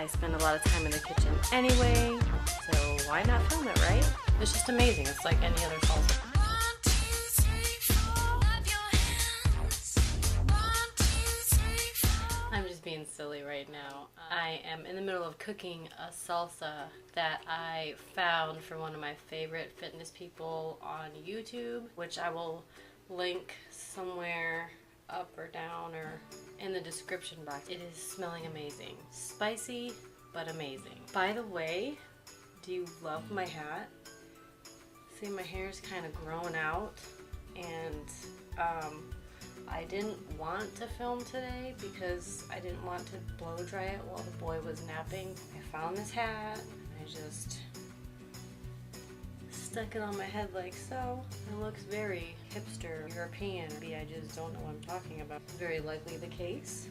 I spend a lot of time in the kitchen anyway, so why not film it, right? It's just amazing. It's like any other salsa. I'm just being silly right now. I am in the middle of cooking a salsa that I found from one of my favorite fitness people on YouTube, which I will link somewhere up or down or in the description box. It is smelling amazing. Spicy, but amazing. By the way, do you love my hat? See, my hair is kind of growing out, and I didn't want to film today because I didn't want to blow dry it while the boy was napping. I found this hat, I just stuck it on my head like so. It looks very hipster, European. Maybe I just don't know what I'm talking about. Very likely the case.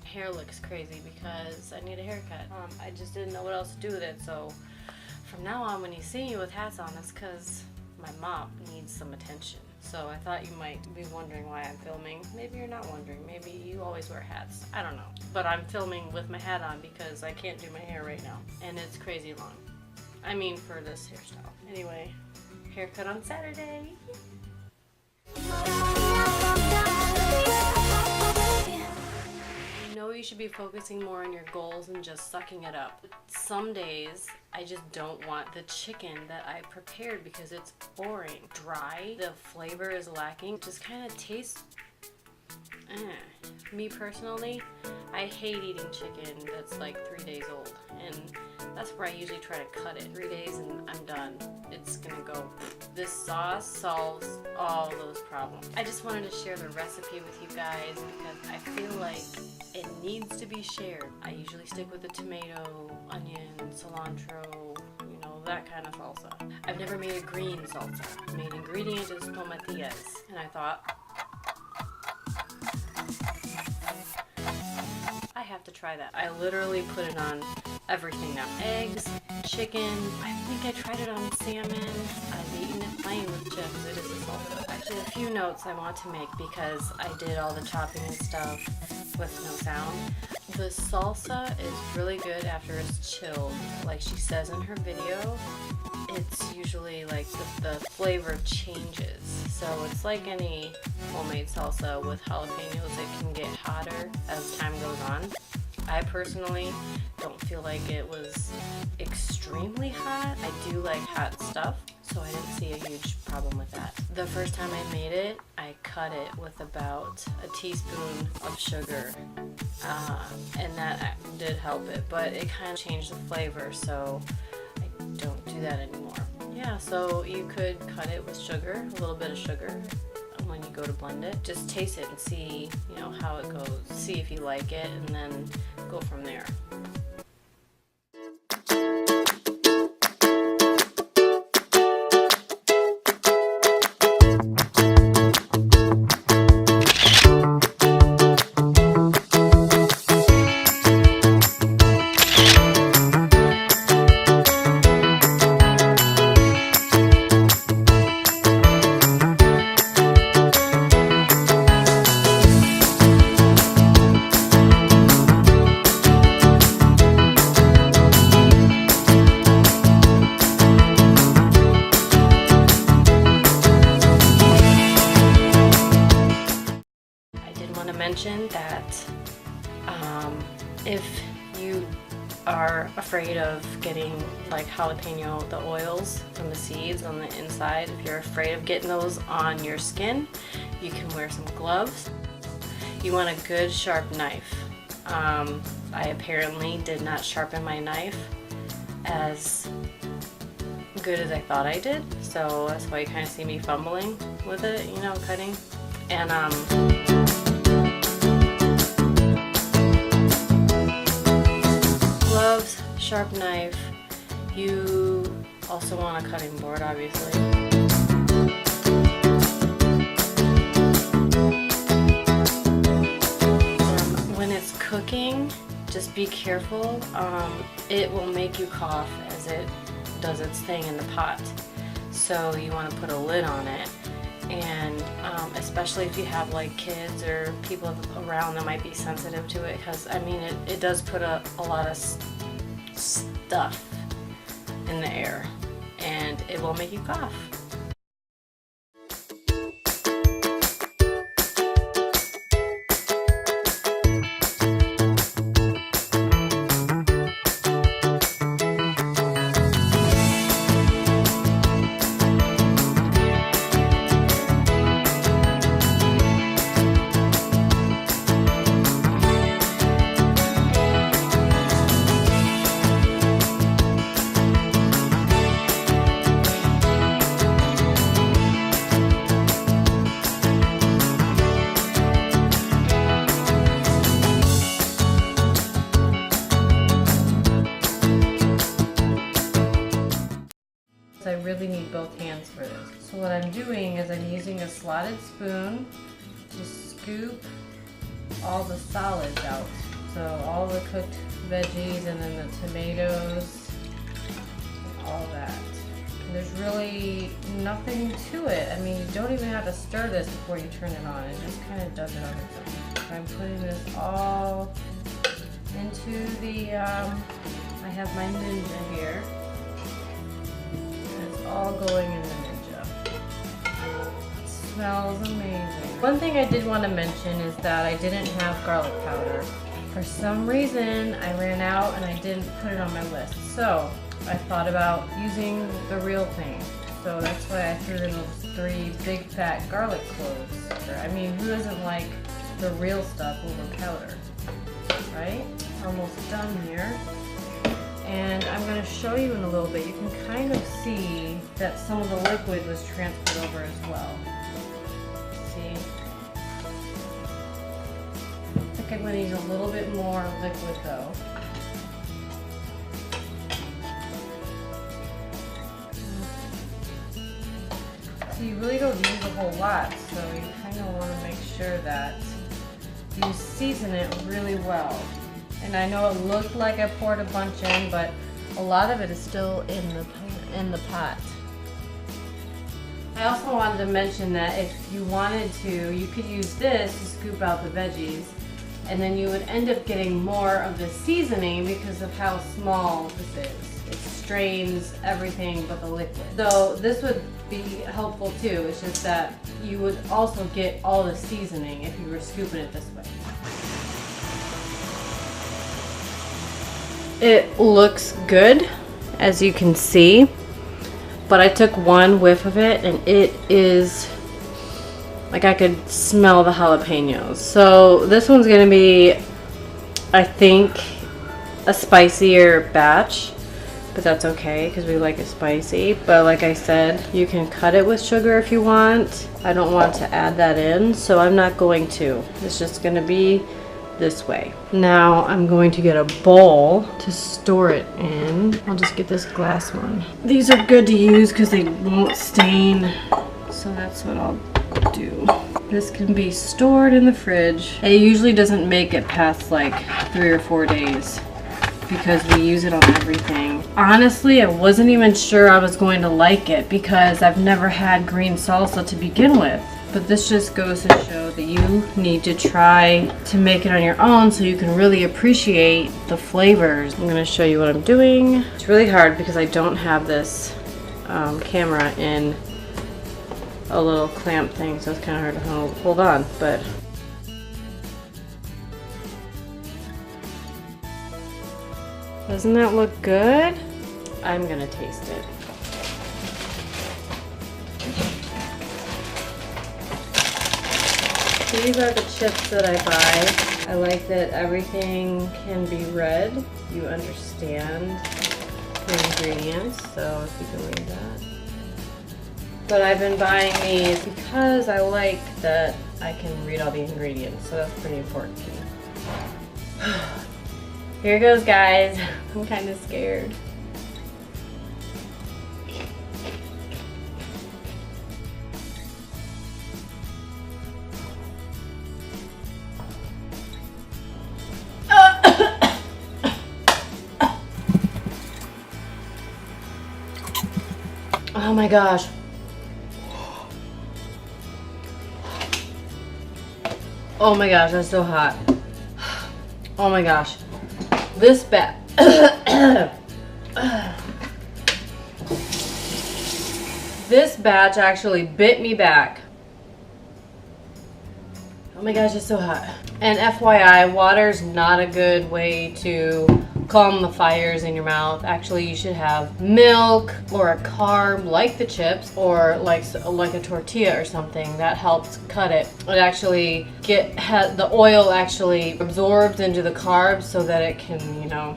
Hair looks crazy because I need a haircut. I just didn't know what else to do with it, so from now on when you see me with hats on, it's because my mom needs some attention. So I thought you might be wondering why I'm filming. Maybe you're not wondering. Maybe you always wear hats. I don't know. But I'm filming with my hat on because I can't do my hair right now. And it's crazy long. I mean, for this hairstyle. Anyway, haircut on Saturday. You should be focusing more on your goals and just sucking it up. Some days I just don't want the chicken that I prepared because it's boring. Dry, the flavor is lacking, it just kind of tastes Me personally, I hate eating chicken that's like 3 days old, and that's where I usually try to cut it. 3 days and I'm done. It's gonna go. This sauce solves all those problems. I just wanted to share the recipe with you guys because I feel like it needs to be shared. I usually stick with the tomato, onion, cilantro, you know, that kind of salsa. I've never made a green salsa. The main ingredient is tomatillas, and I thought, I have to try that. I literally put it on everything now. Eggs, chicken, I think I tried it on salmon. I've eaten it plain with chips. It is a salsa. Actually, a few notes I want to make because I did all the chopping and stuff with no sound. The salsa is really good after it's chilled. Like she says in her video, it's usually like the flavor changes. So it's like any homemade salsa with jalapenos, it can get hotter as time goes on. I personally don't feel like it was extremely hot. I do like hot stuff, so I didn't see a huge problem with that. The first time I made it, I cut it with about a teaspoon of sugar, and that did help it, but it kind of changed the flavor, so I don't do that anymore. Yeah, so you could cut it with sugar, a little bit of sugar, when you go to blend it. Just taste it and see, you know, how it goes. See if you like it, and then go from there. Mention that if you are afraid of getting like jalapeno, the oils from the seeds on the inside, if you're afraid of getting those on your skin, you can wear some gloves. You want a good sharp knife. I apparently did not sharpen my knife as good as I thought I did, so that's why you kind of see me fumbling with it, you know, cutting. And gloves, sharp knife. You also want a cutting board, obviously. When it's cooking, just be careful. It will make you cough as it does its thing in the pot. So you want to put a lid on it. And especially if you have like kids or people around that might be sensitive to it, because I mean it does put a lot of stuff in the air and it will make you cough. I really need both hands for this. So what I'm doing is I'm using a slotted spoon to scoop all the solids out. So all the cooked veggies and then the tomatoes and all that. And there's really nothing to it. I mean, you don't even have to stir this before you turn it on. It just kind of does it on its own. So I'm putting this all into the, I have my Ninja here. All going in the Ninja. It smells amazing. One thing I did want to mention is that I didn't have garlic powder. For some reason I ran out and I didn't put it on my list. So I thought about using the real thing. So that's why I threw in those 3 big fat garlic cloves. I mean, who doesn't like the real stuff over powder, right? Almost done here. And I'm going to show you in a little bit. You can kind of see that some of the liquid was transferred over as well. See? I think I'm going to use a little bit more liquid though. So you really don't use a whole lot, so you kind of want to make sure that you season it really well. And I know it looked like I poured a bunch in, but a lot of it is still in the pot. I also wanted to mention that if you wanted to, you could use this to scoop out the veggies, and then you would end up getting more of the seasoning because of how small this is. It strains everything but the liquid. So this would be helpful too. It's just that you would also get all the seasoning if you were scooping it this way. It looks good, as you can see, but I took one whiff of it and it is like I could smell the jalapenos. So this one's gonna be, I think, a spicier batch, but that's okay because we like it spicy. But like I said, you can cut it with sugar if you want. I don't want to add that in, so I'm not going to. It's just gonna be this way. Now I'm going to get a bowl to store it in. I'll just get this glass one. These are good to use because they won't stain, so that's what I'll do. This can be stored in the fridge. It usually doesn't make it past like 3 or 4 days because we use it on everything. Honestly, I wasn't even sure I was going to like it because I've never had green salsa to begin with. But this just goes to show that you need to try to make it on your own so you can really appreciate the flavors. I'm gonna show you what I'm doing. It's really hard because I don't have this camera in a little clamp thing, so it's kind of hard to hold on, but doesn't that look good? I'm gonna taste it. These are the chips that I buy. I like that everything can be read. You understand the ingredients, so if you can read that. But I've been buying these because I like that I can read all the ingredients, so that's pretty important to me. Here goes, guys. I'm kind of scared. Oh my gosh. Oh my gosh, that's so hot. Oh my gosh. This batch. This batch actually bit me back. Oh my gosh, it's so hot. And FYI, water's not a good way to calm the fires in your mouth. Actually, you should have milk or a carb like the chips or like a tortilla or something. That helps cut it. It actually the oil actually absorbs into the carbs so that it can, you know,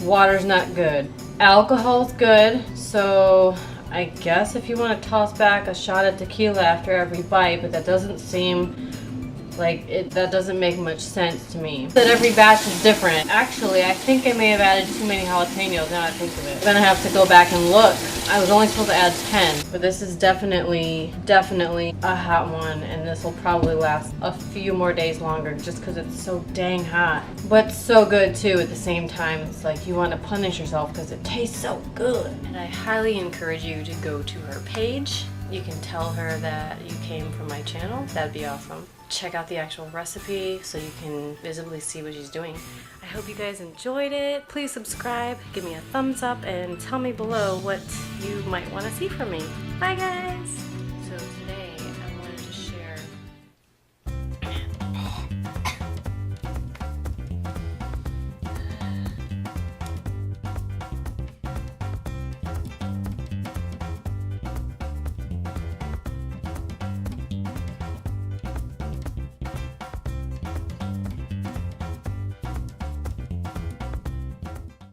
water's not good. Alcohol's good, so I guess if you want to toss back a shot of tequila after every bite, but that doesn't seem like it, that doesn't make much sense to me. That every batch is different. Actually, I think I may have added too many jalapenos now I think of it. I'm gonna have to go back and look. I was only supposed to add 10, but this is definitely a hot one, and this will probably last a few more days longer just because it's so dang hot. But so good too at the same time. It's like you want to punish yourself because it tastes so good. And I highly encourage you to go to her page. You can tell her that you came from my channel. That'd be awesome. Check out the actual recipe so you can visibly see what she's doing. I hope you guys enjoyed it. Please subscribe, give me a thumbs up, and tell me below what you might want to see from me. Bye guys!